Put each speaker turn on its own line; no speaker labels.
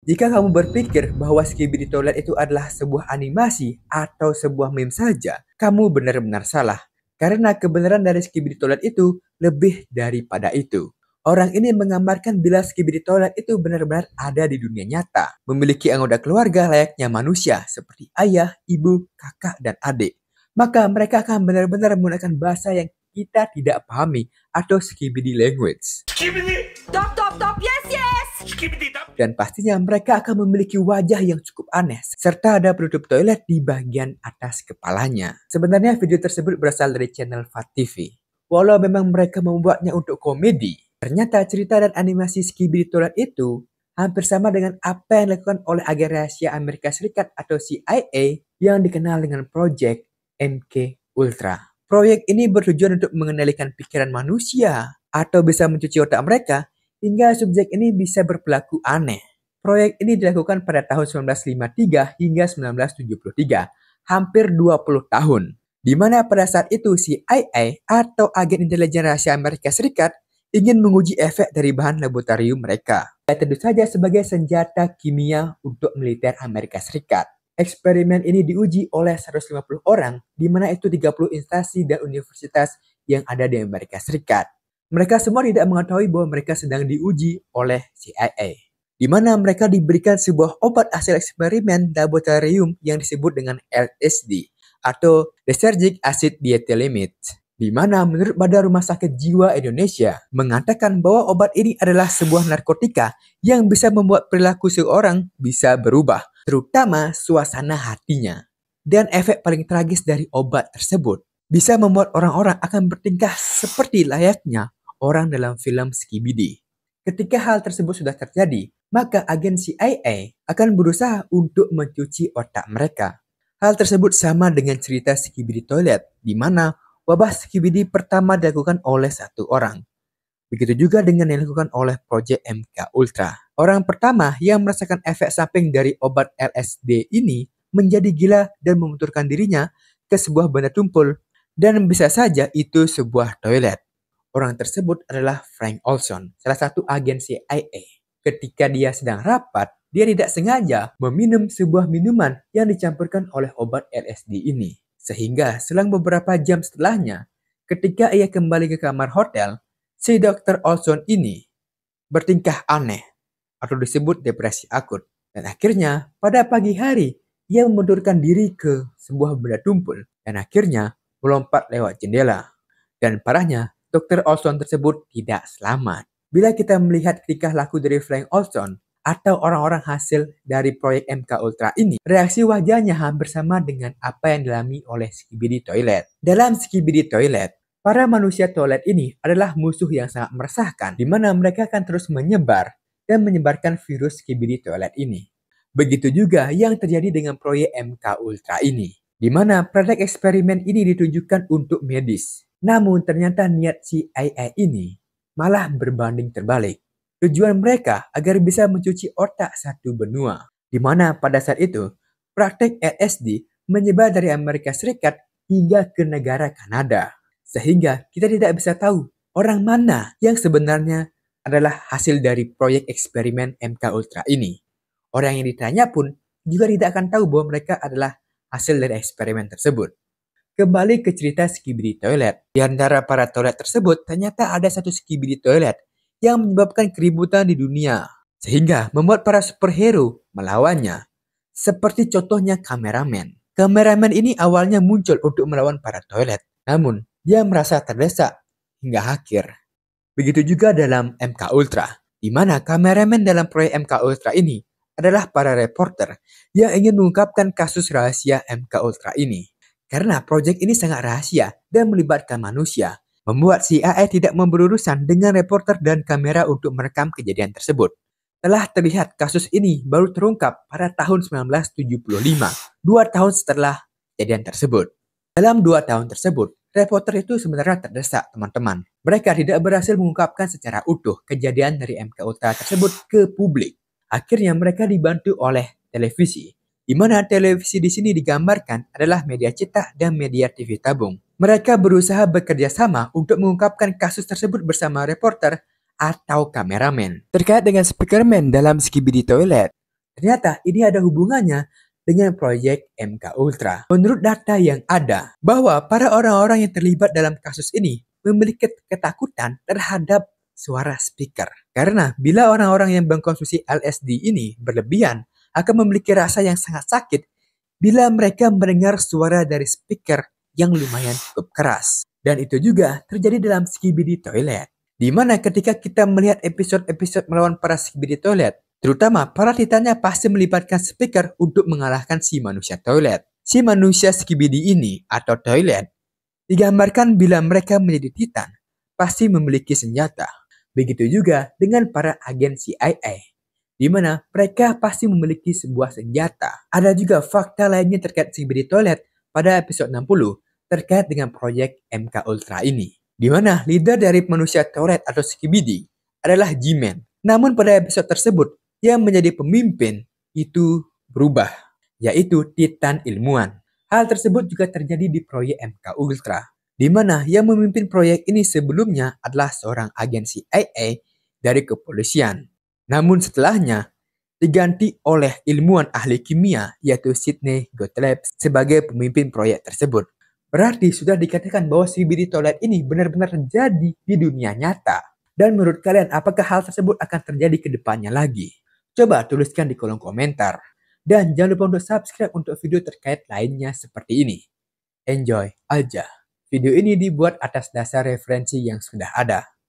Jika kamu berpikir bahwa Skibidi Toilet itu adalah sebuah animasi atau sebuah meme saja, kamu benar-benar salah. Karena kebenaran dari Skibidi Toilet itu lebih daripada itu. Orang ini menggambarkan bila Skibidi Toilet itu benar-benar ada di dunia nyata, memiliki anggota keluarga layaknya manusia seperti ayah, ibu, kakak, dan adik. Maka mereka akan benar-benar menggunakan bahasa yang kita tidak pahami atau Skibidi language.
Top, top, top, yes, yes!
Dan pastinya mereka akan memiliki wajah yang cukup aneh, serta ada penutup toilet di bagian atas kepalanya. Sebenarnya video tersebut berasal dari channel Fat TV. Walau memang mereka membuatnya untuk komedi, ternyata cerita dan animasi Skibidi Toilet itu hampir sama dengan apa yang dilakukan oleh agen rahasia Amerika Serikat atau CIA yang dikenal dengan Project MK Ultra. Proyek ini bertujuan untuk mengendalikan pikiran manusia atau bisa mencuci otak mereka hingga subjek ini bisa berperilaku aneh. Proyek ini dilakukan pada tahun 1953 hingga 1973, hampir 20 tahun. Di mana pada saat itu CIA atau agen intelijen rahasia Amerika Serikat ingin menguji efek dari bahan laboratorium mereka. Dan tentu saja sebagai senjata kimia untuk militer Amerika Serikat. Eksperimen ini diuji oleh 150 orang, di mana itu 30 instansi dan universitas yang ada di Amerika Serikat. Mereka semua tidak mengetahui bahwa mereka sedang diuji oleh CIA, di mana mereka diberikan sebuah obat hasil eksperimen laboratorium yang disebut dengan LSD atau Lysergic Acid Diethylamide, di mana menurut Badan Rumah Sakit Jiwa Indonesia mengatakan bahwa obat ini adalah sebuah narkotika yang bisa membuat perilaku seorang bisa berubah, terutama suasana hatinya. Dan efek paling tragis dari obat tersebut bisa membuat orang-orang akan bertingkah seperti layaknya orang dalam film Skibidi. Ketika hal tersebut sudah terjadi, maka agen CIA akan berusaha untuk mencuci otak mereka. Hal tersebut sama dengan cerita Skibidi Toilet, di mana wabah Skibidi pertama dilakukan oleh satu orang. Begitu juga dengan yang dilakukan oleh Project MK Ultra. Orang pertama yang merasakan efek samping dari obat LSD ini menjadi gila dan membenturkan dirinya ke sebuah benda tumpul, dan bisa saja itu sebuah toilet. Orang tersebut adalah Frank Olson, salah satu agen CIA. Ketika dia sedang rapat, dia tidak sengaja meminum sebuah minuman yang dicampurkan oleh obat LSD ini. Sehingga selang beberapa jam setelahnya, ketika ia kembali ke kamar hotel, si Dr. Olson ini bertingkah aneh atau disebut depresi akut. Dan akhirnya pada pagi hari, ia memundurkan diri ke sebuah benda tumpul dan akhirnya melompat lewat jendela. Dan parahnya, Dr. Olson tersebut tidak selamat. Bila kita melihat tingkah laku dari Frank Olson atau orang-orang hasil dari proyek MK Ultra ini, reaksi wajahnya hampir sama dengan apa yang dialami oleh Skibidi Toilet. Dalam Skibidi Toilet, para manusia toilet ini adalah musuh yang sangat meresahkan, di mana mereka akan terus menyebar dan menyebarkan virus Skibidi Toilet ini. Begitu juga yang terjadi dengan proyek MK Ultra ini, di mana proyek eksperimen ini ditujukan untuk medis. Namun ternyata niat CIA ini malah berbanding terbalik. Tujuan mereka agar bisa mencuci otak satu benua. Di mana pada saat itu, praktek LSD menyebar dari Amerika Serikat hingga ke negara Kanada. Sehingga kita tidak bisa tahu orang mana yang sebenarnya adalah hasil dari proyek eksperimen MK Ultra ini. Orang yang ditanya pun juga tidak akan tahu bahwa mereka adalah hasil dari eksperimen tersebut. Kembali ke cerita Skibidi Toilet. Di antara para toilet tersebut, ternyata ada satu Skibidi Toilet yang menyebabkan keributan di dunia. Sehingga membuat para superhero melawannya. Seperti contohnya kameramen. Kameramen ini awalnya muncul untuk melawan para toilet. Namun, dia merasa terdesak hingga akhir. Begitu juga dalam MK Ultra. Di mana kameramen dalam proyek MK Ultra ini adalah para reporter yang ingin mengungkapkan kasus rahasia MK Ultra ini. Karena proyek ini sangat rahasia dan melibatkan manusia, membuat CIA tidak berurusan dengan reporter dan kamera untuk merekam kejadian tersebut. Telah terlihat kasus ini baru terungkap pada tahun 1975, 2 tahun setelah kejadian tersebut. Dalam 2 tahun tersebut, reporter itu sebenarnya terdesak, teman-teman. Mereka tidak berhasil mengungkapkan secara utuh kejadian dari MK Ultra tersebut ke publik. Akhirnya mereka dibantu oleh televisi, di mana televisi di sini digambarkan adalah media cetak dan media TV tabung. Mereka berusaha bekerja sama untuk mengungkapkan kasus tersebut bersama reporter atau kameramen. Terkait dengan Speakerman dalam Skibidi Toilet, Ternyata ini ada hubungannya dengan proyek MK Ultra. Menurut data yang ada, bahwa para orang-orang yang terlibat dalam kasus ini memiliki ketakutan terhadap suara speaker. Karena bila orang-orang yang mengkonsumsi LSD ini berlebihan, akan memiliki rasa yang sangat sakit bila mereka mendengar suara dari speaker yang lumayan cukup keras. Dan itu juga terjadi dalam Skibidi Toilet. Di mana ketika kita melihat episode-episode melawan para Skibidi Toilet, terutama para titannya pasti melibatkan speaker untuk mengalahkan si manusia toilet. Si manusia Skibidi ini atau toilet digambarkan bila mereka menjadi titan pasti memiliki senjata. Begitu juga dengan para agen CIA, di mana mereka pasti memiliki sebuah senjata. Ada juga fakta lainnya terkait Skibidi Toilet pada episode 60 terkait dengan proyek MK Ultra ini. Di mana leader dari manusia toilet atau Skibidi adalah G-Man. Namun pada episode tersebut, yang menjadi pemimpin itu berubah, yaitu Titan Ilmuwan. Hal tersebut juga terjadi di proyek MK Ultra, di mana yang memimpin proyek ini sebelumnya adalah seorang agen CIA dari kepolisian. Namun setelahnya, diganti oleh ilmuwan ahli kimia, yaitu Sidney Gottlieb sebagai pemimpin proyek tersebut. Berarti sudah dikatakan bahwa Skibidi Toilet ini benar-benar terjadi di dunia nyata. Dan menurut kalian, apakah hal tersebut akan terjadi ke depannya lagi? Coba tuliskan di kolom komentar. Dan jangan lupa untuk subscribe untuk video terkait lainnya seperti ini. Enjoy aja. Video ini dibuat atas dasar referensi yang sudah ada.